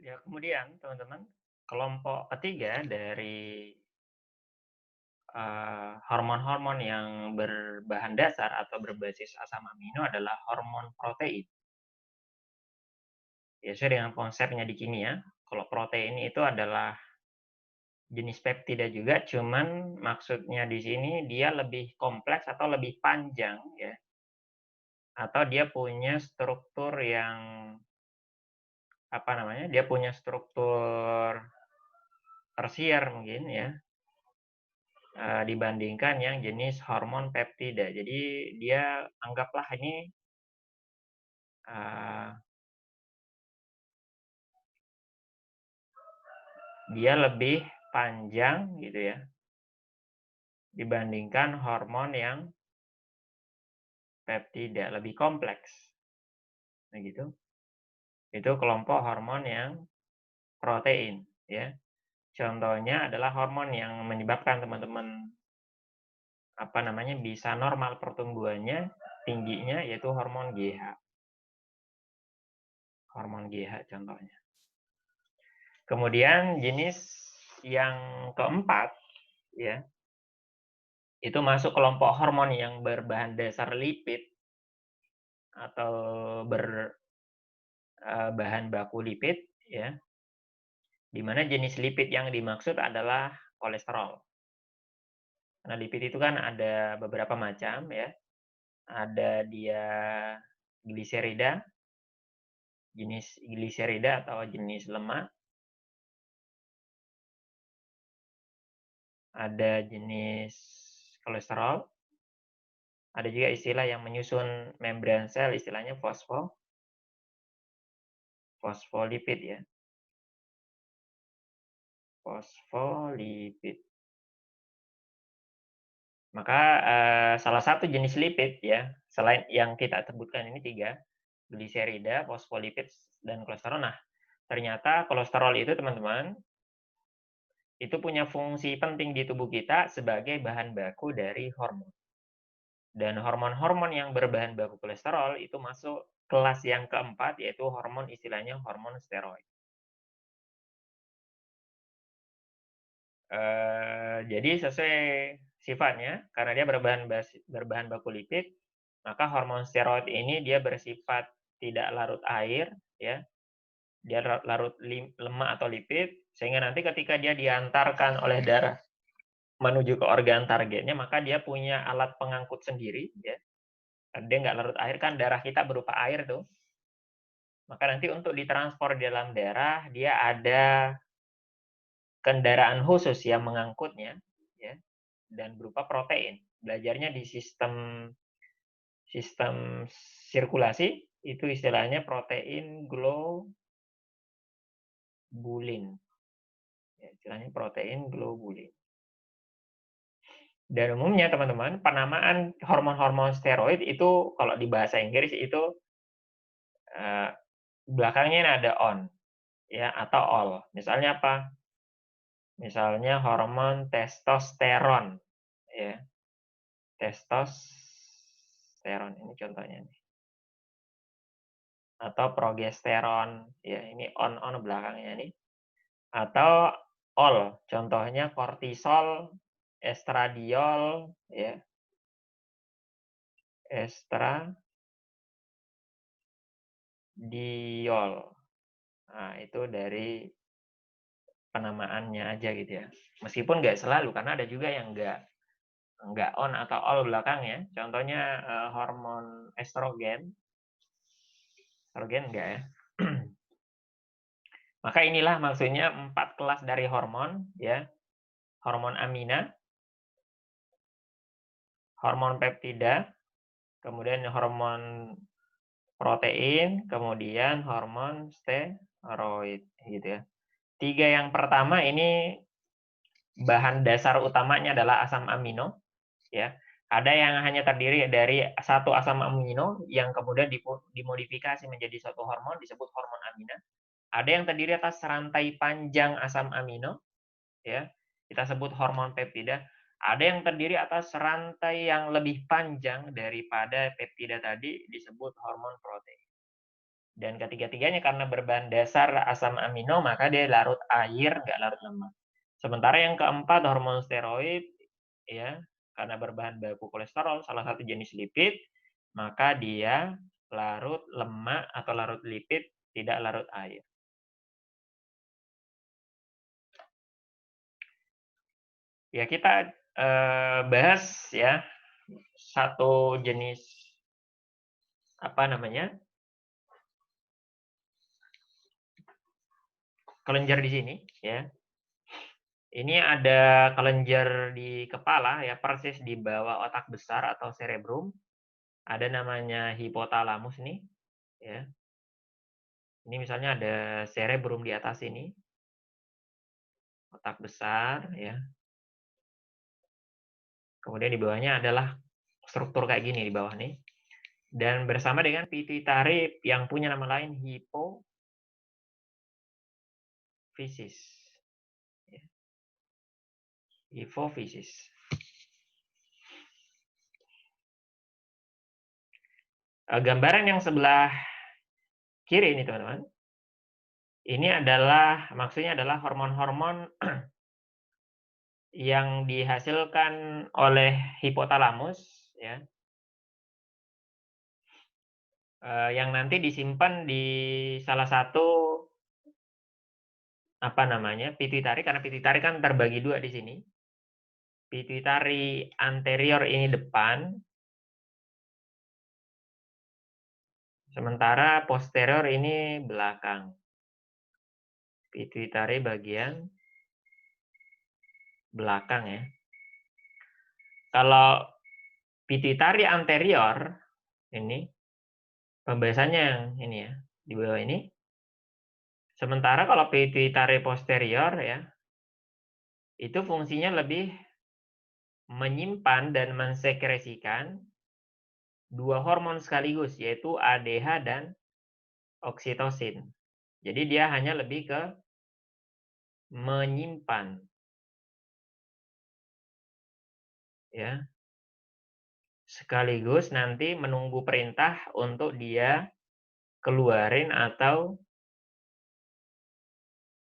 Ya, kemudian teman-teman, kelompok ketiga dari hormon-hormon yang berbahan dasar atau berbasis asam amino adalah hormon protein. Ya, sesuai dengan konsepnya di kimia, kalau protein itu adalah jenis peptida juga, cuman maksudnya di sini dia lebih kompleks atau lebih panjang ya, atau dia punya struktur yang apa namanya, dia punya struktur tersier mungkin ya, dibandingkan yang jenis hormon peptida. Jadi dia anggaplah ini, eee, dia lebih panjang gitu ya, dibandingkan hormon yang peptida, lebih kompleks, nah gitu. Itu kelompok hormon yang protein ya. Contohnya adalah hormon yang menyebabkan teman-teman, apa namanya, bisa normal pertumbuhannya, tingginya, yaitu hormon GH, hormon GH contohnya. Kemudian jenis yang keempat ya, itu masuk kelompok hormon yang berbahan dasar lipid atau bahan baku lipid ya, di mana jenis lipid yang dimaksud adalah kolesterol. Karena lipid itu kan ada beberapa macam ya, ada dia gliserida, jenis gliserida atau jenis lemak, ada jenis kolesterol, ada juga istilah yang menyusun membran sel, istilahnya fosfolipid ya, fosfolipid. Maka, salah satu jenis lipid ya, selain yang kita sebutkan ini 3, gliserida, fosfolipid, dan kolesterol. Nah, ternyata kolesterol itu teman-teman, itu punya fungsi penting di tubuh kita sebagai bahan baku dari hormon. Dan hormon-hormon yang berbahan baku kolesterol itu masuk kelas yang keempat, yaitu hormon istilahnya hormon steroid. Jadi sesuai sifatnya, karena dia berbahan baku lipid, maka hormon steroid ini dia bersifat tidak larut air ya, dia larut lemak atau lipid, sehingga nanti ketika dia diantarkan oleh darah menuju ke organ targetnya, maka dia punya alat pengangkut sendiri ya, dia nggak larut air, kan darah kita berupa air tuh, maka nanti untuk ditransfer di dalam darah, dia ada kendaraan khusus yang mengangkutnya ya, dan berupa protein. Belajarnya di sistem sistem sirkulasi, itu istilahnya protein globulin, ya, istilahnya protein globulin. Dan umumnya teman-teman, penamaan hormon-hormon steroid itu kalau di bahasa Inggris itu, eee, belakangnya ini ada on, ya, atau all. Misalnya apa? Misalnya hormon testosteron, ya, testosteron ini contohnya nih, atau progesteron, ya, ini on belakangnya nih. Atau all, contohnya kortisol, estradiol, ya, estradiol. Nah, itu dari penamaannya aja gitu ya. Meskipun nggak selalu, karena ada juga yang nggak on atau all belakangnya. Contohnya, hormon estrogen enggak ya. Maka inilah maksudnya 4 kelas dari hormon ya, hormon amina, hormon peptida, kemudian hormon protein, kemudian hormon steroid gitu ya. 3 yang pertama ini bahan dasar utamanya adalah asam amino ya. Ada yang hanya terdiri dari satu asam amino yang kemudian dimodifikasi menjadi suatu hormon disebut hormon amina. Ada yang terdiri atas rantai panjang asam amino ya, kita sebut hormon peptida. Ada yang terdiri atas rantai yang lebih panjang daripada peptida tadi disebut hormon protein. Dan ketiga-tiganya karena berbahan dasar asam amino, maka dia larut air, nggak larut lemak. Sementara yang keempat, hormon steroid, ya, karena berbahan baku kolesterol, salah satu jenis lipid, maka dia larut lemak atau larut lipid, tidak larut air. Ya, kita bahas ya satu jenis apa namanya kelenjar di sini ya. Ini ada kelenjar di kepala ya, persis di bawah otak besar atau cerebrum. Ada namanya hipotalamus nih ya. Ini misalnya ada cerebrum di atas ini, otak besar ya. Kemudian di bawahnya adalah struktur kayak gini di bawah nih. Dan bersama dengan pituitari yang punya nama lain hipofisis. Ya. Hipofisis. Gambaran yang sebelah kiri ini teman-teman. Ini adalah maksudnya adalah hormon-hormon yang dihasilkan oleh hipotalamus ya. Yang nanti disimpan di salah satu apa namanya? Pituitari, karena pituitari kan terbagi dua di sini. Pituitari anterior ini depan, sementara posterior ini belakang. Pituitari bagian belakang ya. Kalau pituitari anterior ini pembahasannya yang ini ya, di bawah ini. Sementara kalau pituitari posterior ya, itu fungsinya lebih menyimpan dan mensekresikan dua hormon sekaligus, yaitu ADH dan oksitosin. Jadi dia hanya lebih ke menyimpan. Ya. Sekaligus nanti menunggu perintah untuk dia keluarin atau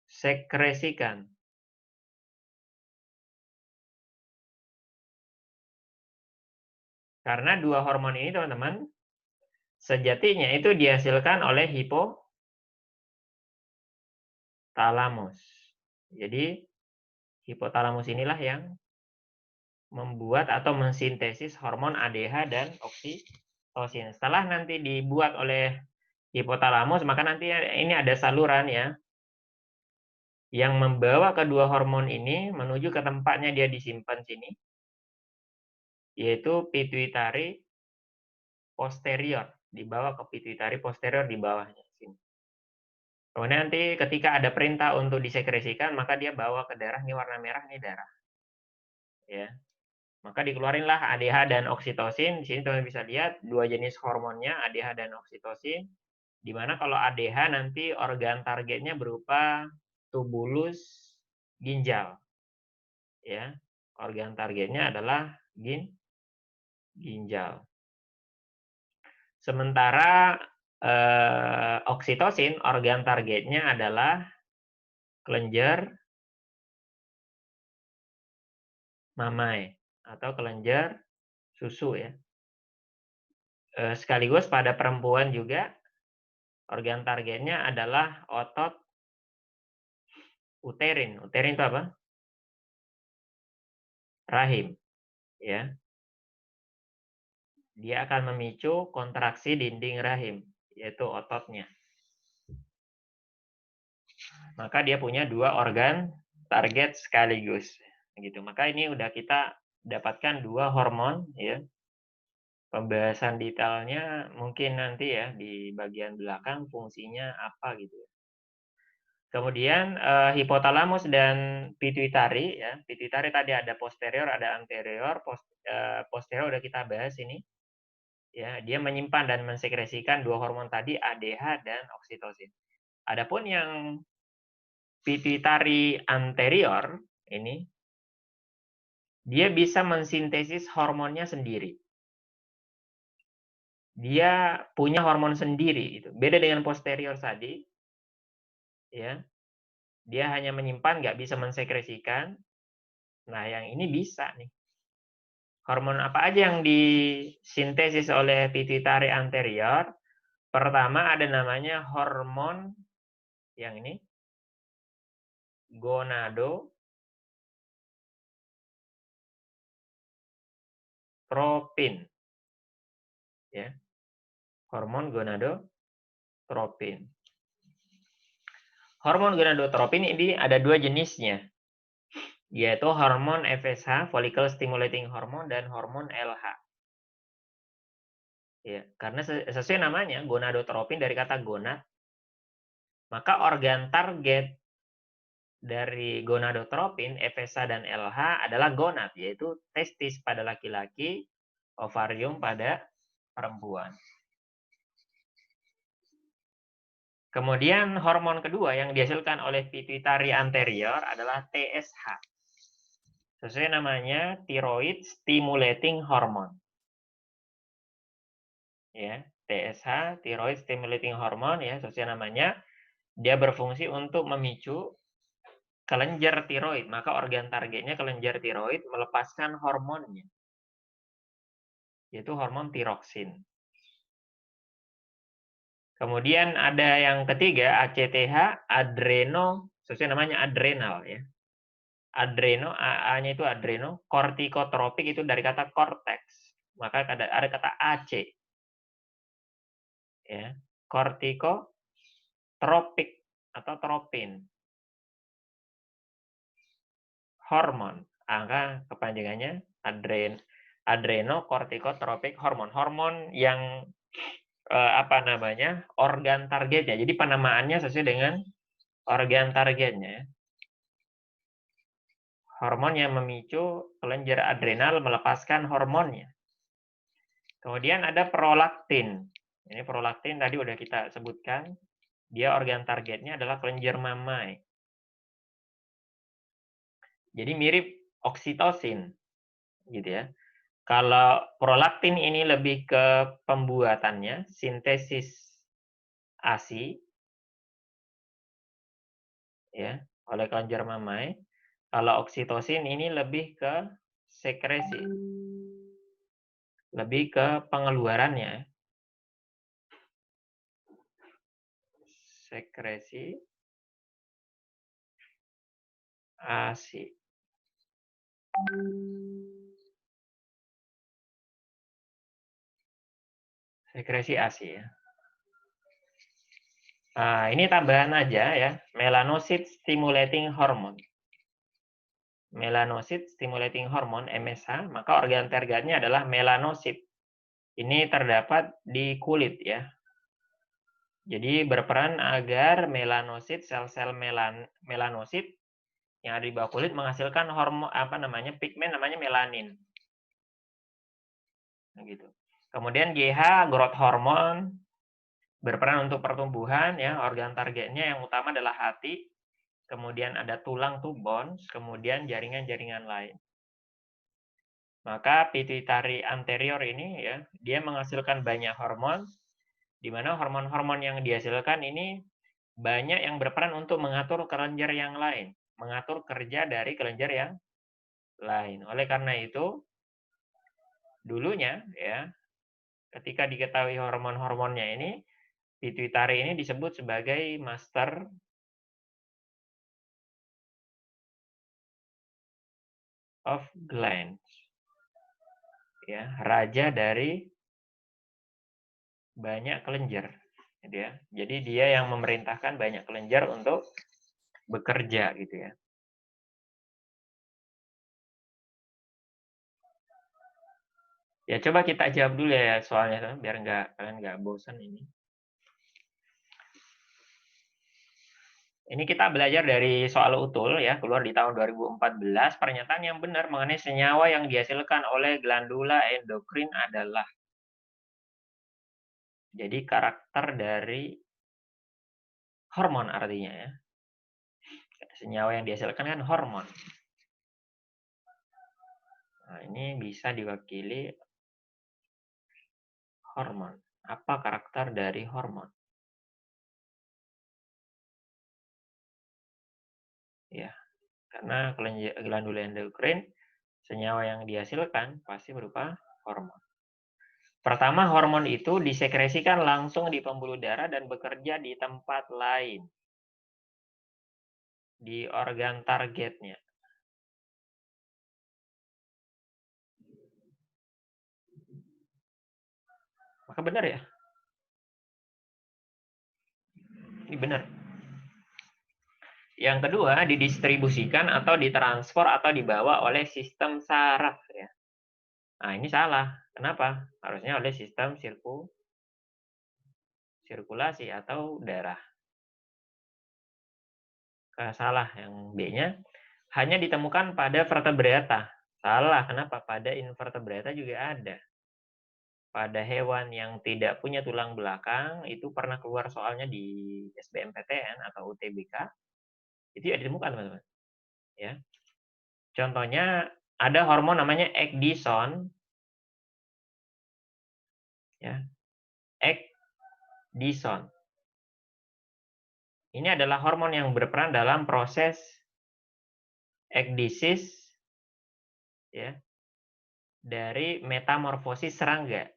sekresikan. Karena dua hormon ini teman-teman, sejatinya itu dihasilkan oleh hipotalamus. Jadi hipotalamus inilah yang membuat atau mensintesis hormon ADH dan oksitosin. Setelah nanti dibuat oleh hipotalamus, maka nanti ini ada saluran ya, yang membawa kedua hormon ini menuju ke tempatnya dia disimpan sini, yaitu pituitari posterior, dibawa ke pituitari posterior di bawahnya sini. Kemudian nanti ketika ada perintah untuk disekresikan, maka dia bawa ke darah, ini warna merah, ini darah. Ya. Maka dikeluarinlah ADH dan oksitosin. Di sini teman bisa lihat dua jenis hormonnya, ADH dan oksitosin. Di mana kalau ADH nanti organ targetnya berupa tubulus ginjal. Ya. Organ targetnya adalah ginjal. Sementara oksitosin organ targetnya adalah kelenjar mamai atau kelenjar susu ya. Sekaligus pada perempuan juga organ targetnya adalah otot uterin. Uterin itu apa? Rahim. Ya. Dia akan memicu kontraksi dinding rahim, yaitu ototnya. Maka dia punya dua organ target sekaligus. Gitu. Maka ini udah kita dapatkan dua hormon ya. Pembahasan detailnya mungkin nanti ya di bagian belakang fungsinya apa gitu. Kemudian hipotalamus dan pituitari ya. Pituitari tadi ada posterior, ada anterior. Posterior udah kita bahas ini. Ya, dia menyimpan dan mensekresikan dua hormon tadi ADH dan oksitosin. Adapun yang pituitari anterior ini dia bisa mensintesis hormonnya sendiri. dia punya hormon sendiri gitu. Beda dengan posterior tadi, ya. Dia hanya menyimpan, nggak bisa mensekresikan. Nah, yang ini bisa nih. Hormon apa aja yang disintesis oleh pituitari anterior? Pertama ada namanya hormon yang ini, gonadotropin, ya. Hormon gonadotropin. Hormon gonadotropin ini ada dua jenisnya, yaitu hormon FSH, follicle stimulating hormone, dan hormon LH. Ya, karena sesuai namanya gonadotropin dari kata gonad, maka organ target dari gonadotropin, FSH dan LH adalah gonad, yaitu testis pada laki-laki, ovarium pada perempuan. Kemudian hormon kedua yang dihasilkan oleh pituitari anterior adalah TSH. Sesuai namanya, thyroid stimulating hormone. Ya, TSH, thyroid stimulating hormone, ya, sesuai namanya, dia berfungsi untuk memicu kelenjar tiroid. Maka organ targetnya kelenjar tiroid melepaskan hormonnya, yaitu hormon tiroksin. Kemudian ada yang ketiga, ACTH, sesuai namanya adrenal, ya. Adreno, AA-nya itu adreno, kortikotropik itu dari kata cortex. Maka ada kata AC. Ya. Kortikotropik atau tropin. Hormon. Angka kepanjangannya adrenokortikotropik hormon. Hormon yang organ targetnya. Jadi penamaannya sesuai dengan organ targetnya. Hormon yang memicu kelenjar adrenal melepaskan hormonnya. Kemudian ada prolaktin. Ini prolaktin tadi udah kita sebutkan. Dia organ targetnya adalah kelenjar mamai. Jadi mirip oksitosin, gitu ya. Kalau prolaktin ini lebih ke pembuatannya, sintesis ASI, ya, oleh kelenjar mamai. Kalau oksitosin ini lebih ke sekresi, lebih ke pengeluarannya. Sekresi ASI. Sekresi ASI, ya. Nah, ini tambahan aja ya, melanocyte stimulating hormone. Melanocyte stimulating hormone MSH, maka organ targetnya adalah melanosit. Ini terdapat di kulit, ya. Jadi berperan agar melanosit, sel-sel melanosit yang ada di bawah kulit menghasilkan hormon pigmen namanya melanin. Nah, gitu. Kemudian GH, growth hormone, berperan untuk pertumbuhan, ya. Organ targetnya yang utama adalah hati, kemudian ada tulang tuh bones, kemudian jaringan-jaringan lain. Maka pituitari anterior ini, ya, dia menghasilkan banyak hormon, di mana hormon-hormon yang dihasilkan ini banyak yang berperan untuk mengatur kelenjar yang lain, mengatur kerja dari kelenjar yang lain. Oleh karena itu, dulunya, ya, ketika diketahui hormon-hormonnya ini, pituitari ini disebut sebagai master of glands, ya, raja dari banyak kelenjar, gitu ya. Jadi dia yang memerintahkan banyak kelenjar untuk bekerja, gitu ya. Ya coba kita jawab dulu ya soalnya, biar kalian nggak bosan ini. Ini kita belajar dari soal utul, ya, keluar di tahun 2014. Pernyataan yang benar mengenai senyawa yang dihasilkan oleh glandula endokrin adalah. Jadi karakter dari hormon artinya, ya. Senyawa yang dihasilkan kan hormon. Nah, ini bisa diwakili hormon. Apa karakter dari hormon? Ya, karena glandula endokrin, senyawa yang dihasilkan pasti berupa hormon. Pertama, hormon itu disekresikan langsung di pembuluh darah dan bekerja di tempat lain, di organ targetnya. Maka benar ya? Ini benar. Yang kedua, didistribusikan atau ditransfer atau dibawa oleh sistem saraf ya. Nah, ini salah. Kenapa? Harusnya oleh sistem sirkulasi atau darah. Salah yang B-nya. Hanya ditemukan pada vertebrata. Salah. Kenapa? Pada invertebrata juga ada. Pada hewan yang tidak punya tulang belakang, itu pernah keluar soalnya di SBMPTN atau UTBK. Itu ya ditemukan, teman-teman. Ya. Contohnya, ada hormon namanya ecdison. Ya. Ecdison. Ini adalah hormon yang berperan dalam proses ekdisis ya, dari metamorfosis serangga.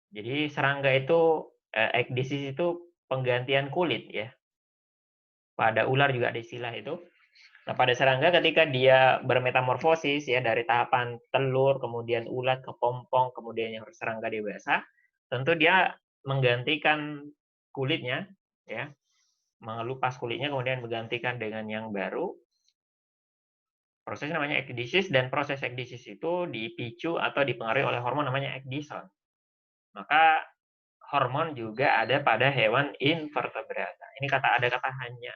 Jadi serangga itu ekdisis itu penggantian kulit ya. Pada ular juga ada istilah itu. Nah, pada serangga ketika dia bermetamorfosis ya dari tahapan telur, kemudian ulat, kepompong, kemudian yang serangga dewasa, tentu dia menggantikan kulitnya ya, mengelupas kulitnya kemudian menggantikan dengan yang baru. Proses namanya ekdisis dan proses ekdisis itu dipicu atau dipengaruhi oleh hormon namanya ecdison. Maka hormon juga ada pada hewan invertebrata. Ini ada kata hanya.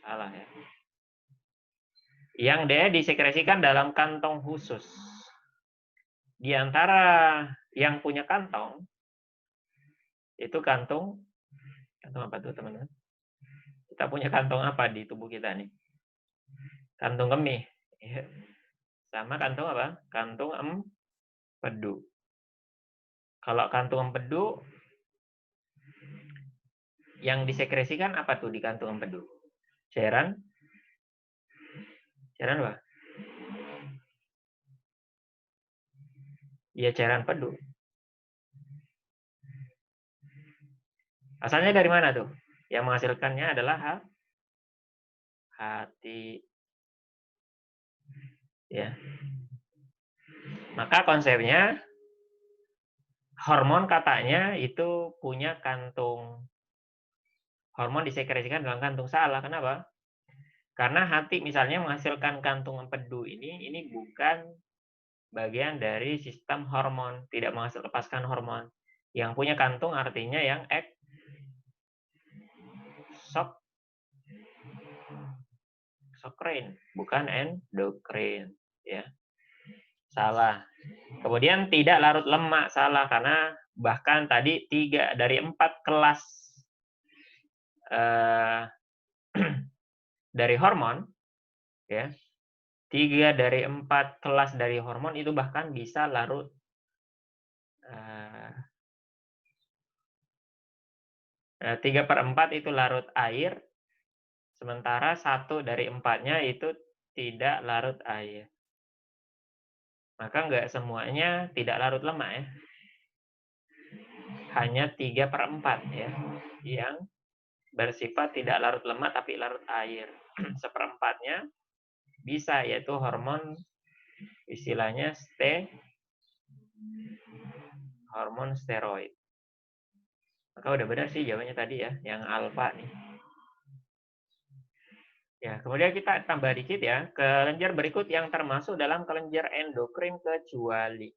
Salah ya. Yang D disekresikan dalam kantong khusus. Di antara yang punya kantong, itu kantung apa tuh teman-teman? Kita punya kantong apa di tubuh kita nih? Kantung kemih. Sama kantung apa? Kantung empedu. Kalau kantung empedu, yang disekresikan apa tuh di kantung empedu? Cairan? Cairan apa? Ya cairan empedu. Asalnya dari mana tuh? Yang menghasilkannya adalah hati. Ya. Maka konsepnya hormon katanya itu punya kantung. Hormon disekresikan dalam kantung. Salah. Kenapa? Karena hati misalnya menghasilkan kantung empedu ini bukan bagian dari sistem hormon, tidak melepaskan hormon. Yang punya kantung artinya yang eksokrin, bukan endokrin, ya. Salah. Kemudian tidak larut lemak, salah karena bahkan tadi 3 dari 4 kelas dari hormon, ya. 3 dari 4 kelas dari hormon itu bahkan bisa larut 3/4 itu larut air, sementara 1 dari 4-nya itu tidak larut air. Maka enggak semuanya tidak larut lemak ya. Hanya 3/4 ya, yang bersifat tidak larut lemak tapi larut air. Seperempatnya bisa, yaitu hormon istilahnya hormon steroid. Maka udah benar sih jawabannya tadi ya, yang alfa nih. Ya, kemudian kita tambah dikit ya, kelenjar berikut yang termasuk dalam kelenjar endokrin kecuali.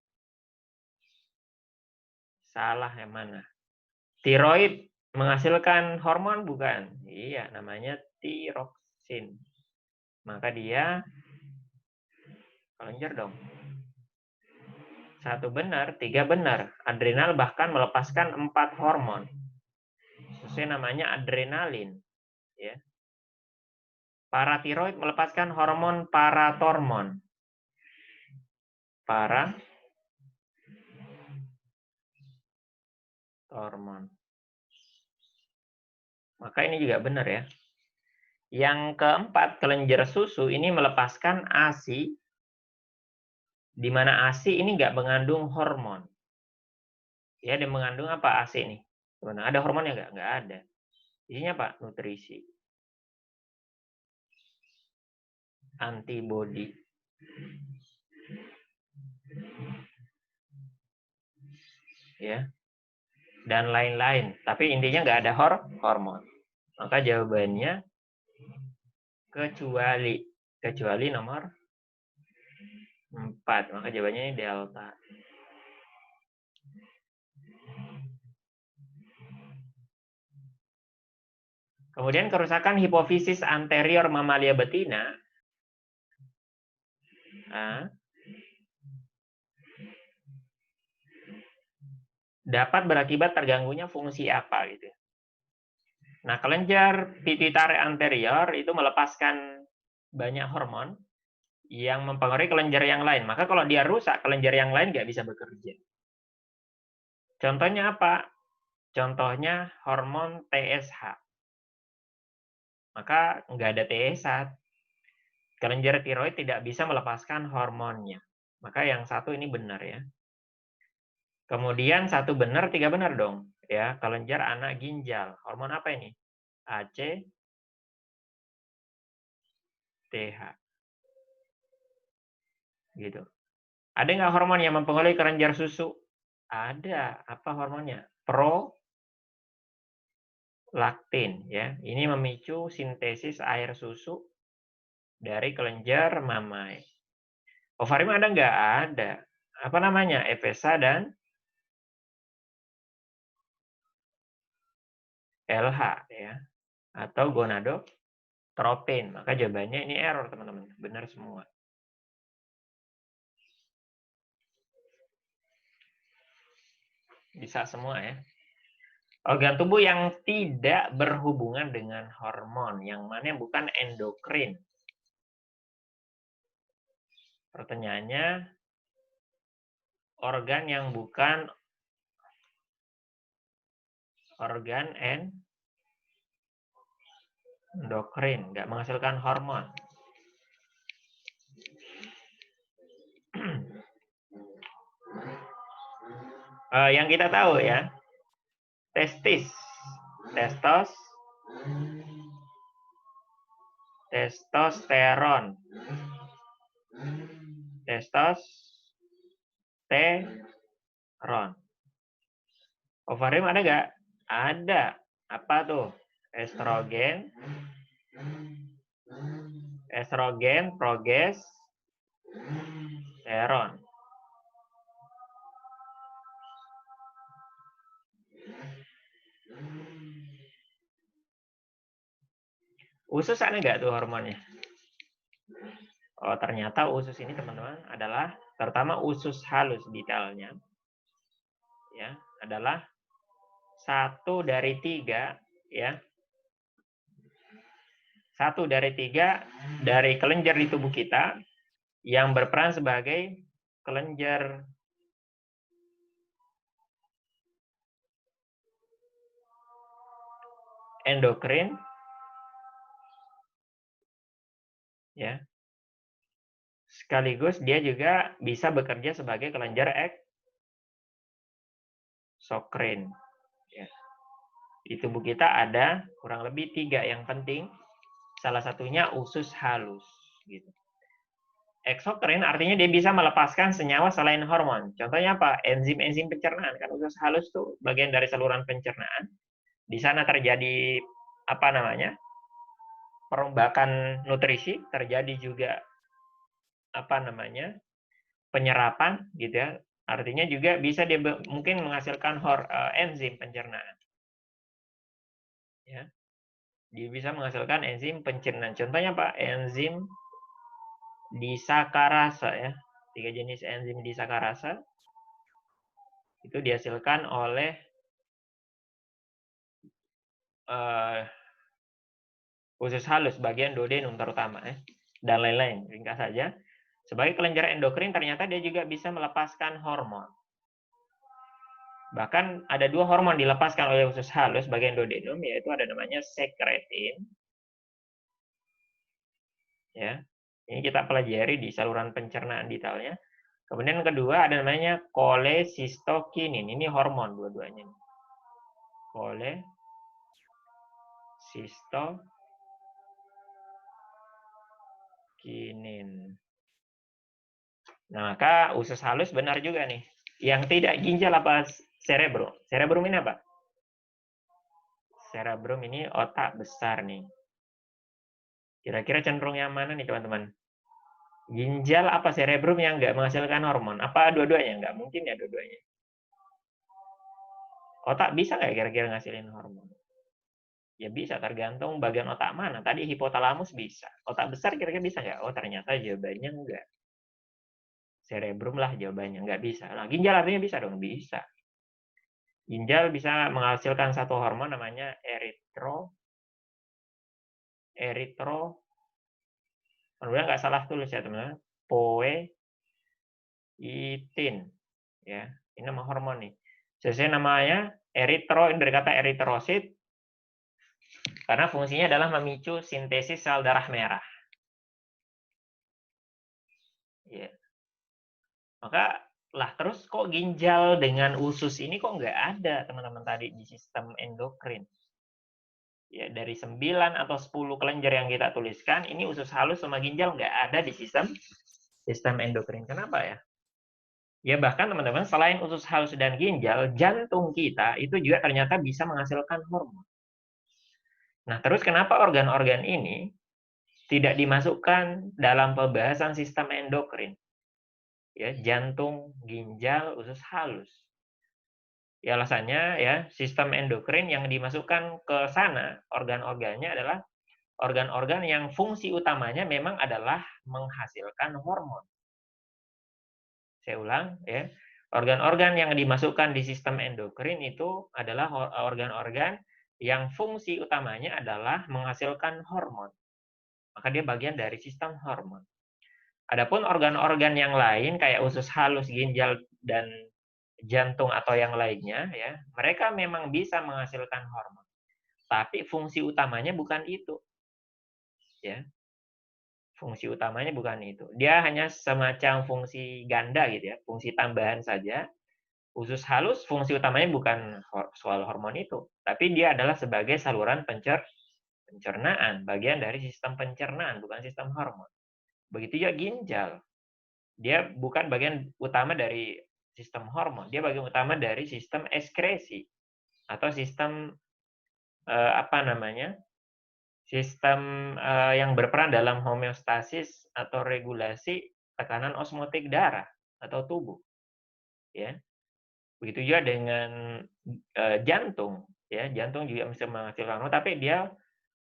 Salah yang mana? Tiroid menghasilkan hormon bukan? Iya, namanya tiroksin. Maka dia kelenjar dong. 1 benar, 3 benar. Adrenal bahkan melepaskan 4 hormon. Sesuai namanya adrenalin. Ya. Paratiroid melepaskan hormon paratormon. hormon. Maka ini juga benar ya. Yang keempat, kelenjar susu ini melepaskan ASI, di mana ASI ini nggak mengandung hormon. Ya, dia mengandung apa ASI ini? Ada hormonnya nggak? Nggak ada. Isinya apa? Nutrisi. Antibodi. Ya. Dan lain-lain. Tapi intinya nggak ada hormon. Maka jawabannya kecuali. Kecuali nomor 4. Maka jawabannya ini delta. Kemudian kerusakan hipofisis anterior mamalia betina dapat berakibat terganggunya fungsi apa gitu. Nah, kelenjar pituitari anterior itu melepaskan banyak hormon yang mempengaruhi kelenjar yang lain. Maka kalau dia rusak, kelenjar yang lain nggak bisa bekerja. Contohnya apa? Contohnya hormon TSH. Maka nggak ada TSH. Kelenjar tiroid tidak bisa melepaskan hormonnya. Maka yang satu ini benar ya. Kemudian satu benar, 3 benar dong. Ya, kelenjar anak ginjal. Hormon apa ini? ACTH. Gitu. Ada nggak hormon yang mempengaruhi kelenjar susu? Ada. Apa hormonnya? Prolaktin ya. Ini memicu sintesis air susu dari kelenjar mamai. Ovarium ada nggak? Ada. Apa namanya? FSH dan LH ya. Atau gonadotropin. Maka jawabannya ini error teman-teman. Benar semua. Bisa semua ya. Organ tubuh yang tidak berhubungan dengan hormon, yang mana bukan endokrin. Pertanyaannya, organ yang bukan organ endokrin, nggak menghasilkan hormon. Yang kita tahu ya, testosteron, ovarium ada nggak? Ada. Apa tuh? Estrogen, progesteron. Usus ada nggak tuh hormonnya? Oh, ternyata usus ini teman-teman adalah, terutama usus halus detailnya, ya, adalah 1 dari 3, ya. 1 dari 3 dari kelenjar di tubuh kita yang berperan sebagai kelenjar endokrin, ya. Sekaligus dia juga bisa bekerja sebagai kelenjar eksokrin. Ya. Di tubuh kita ada kurang lebih 3 yang penting. Salah satunya usus halus. Gitu. Eksokrin artinya dia bisa melepaskan senyawa selain hormon. Contohnya apa? Enzim-enzim pencernaan. Kan usus halus tuh bagian dari saluran pencernaan. Di sana terjadi apa namanya? Perombakan nutrisi, terjadi juga apa namanya? Penyerapan gitu ya. Artinya juga bisa dia mungkin menghasilkan enzim pencernaan. Ya. Dia bisa menghasilkan enzim pencernaan. Contohnya apa? Enzim disakarasa ya. 3 jenis enzim disakarasa itu dihasilkan oleh usus halus bagian duodenum terutama ya. Dan lain-lain. Ringkas saja. Sebagai kelenjar endokrin ternyata dia juga bisa melepaskan hormon. Bahkan ada 2 hormon dilepaskan oleh usus halus bagian duodenum, yaitu ada namanya sekretin, ya. Ini kita pelajari di saluran pencernaan detailnya. Kemudian yang kedua ada namanya kolesistokinin. Ini hormon dua-duanya. Kolesistokinin. Nah, maka usus halus benar juga nih. Yang tidak ginjal apa cerebrum? Cerebrum ini apa? Cerebrum ini otak besar nih. Kira-kira cenderung yang mana nih teman-teman? Ginjal apa cerebrum yang nggak menghasilkan hormon? Apa dua-duanya? Nggak mungkin ya dua-duanya. Otak bisa nggak kira-kira ngasilin hormon? Ya bisa, tergantung bagian otak mana. Tadi hipotalamus bisa. Otak besar kira-kira bisa nggak? Oh ternyata jawabannya enggak. Cerebrum lah jawabannya, nggak bisa. Nah ginjal artinya bisa dong? Bisa. Ginjal bisa menghasilkan satu hormon namanya mudah-mudahan nggak salah tulis ya teman-teman, poietin, ya ini nama hormon nih. Sesuai namanya eritro, ini dari kata eritrosit, karena fungsinya adalah memicu sintesis sel darah merah. Ya. Maka lah terus kok ginjal dengan usus ini kok nggak ada teman-teman tadi di sistem endokrin? Ya, dari 9 atau 10 kelenjar yang kita tuliskan, ini usus halus sama ginjal nggak ada di sistem endokrin. Kenapa ya? Ya bahkan teman-teman, selain usus halus dan ginjal, jantung kita itu juga ternyata bisa menghasilkan hormon. Nah, terus kenapa organ-organ ini tidak dimasukkan dalam pembahasan sistem endokrin? Ya, jantung, ginjal, usus halus. Ya alasannya ya, sistem endokrin yang dimasukkan ke sana organ-organnya adalah organ-organ yang fungsi utamanya memang adalah menghasilkan hormon. Saya ulang ya. Organ-organ yang dimasukkan di sistem endokrin itu adalah organ-organ yang fungsi utamanya adalah menghasilkan hormon. Maka dia bagian dari sistem hormon. Adapun organ-organ yang lain kayak usus halus, ginjal dan jantung atau yang lainnya ya, mereka memang bisa menghasilkan hormon. Tapi fungsi utamanya bukan itu. Ya. Fungsi utamanya bukan itu. Dia hanya semacam fungsi ganda gitu ya, fungsi tambahan saja. Usus halus fungsi utamanya bukan soal hormon itu, tapi dia adalah sebagai saluran pencernaan, bagian dari sistem pencernaan, bukan sistem hormon. Begitu juga ginjal. Dia bukan bagian utama dari sistem hormon, dia bagian utama dari sistem ekskresi atau sistem apa namanya? Sistem yang berperan dalam homeostasis atau regulasi tekanan osmotik darah atau tubuh, ya. Begitu juga dengan jantung, ya. Jantung juga bisa menghasilkan hormon, tapi dia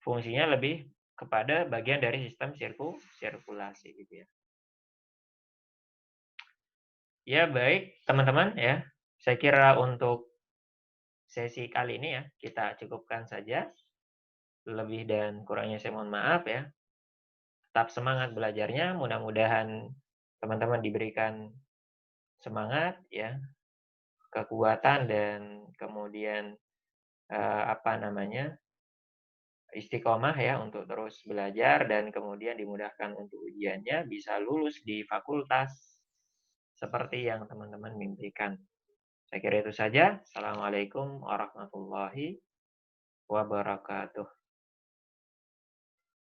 fungsinya lebih kepada bagian dari sistem sirkulasi, gitu ya. Ya baik teman-teman ya, saya kira untuk sesi kali ini ya kita cukupkan saja. Lebih dan kurangnya saya mohon maaf ya. Tetap semangat belajarnya, mudah-mudahan teman-teman diberikan semangat ya, kekuatan dan kemudian apa namanya? Istiqomah ya untuk terus belajar dan kemudian dimudahkan untuk ujiannya, bisa lulus di fakultas seperti yang teman-teman mimpikan. Saya kira itu saja. Assalamualaikum warahmatullahi wabarakatuh.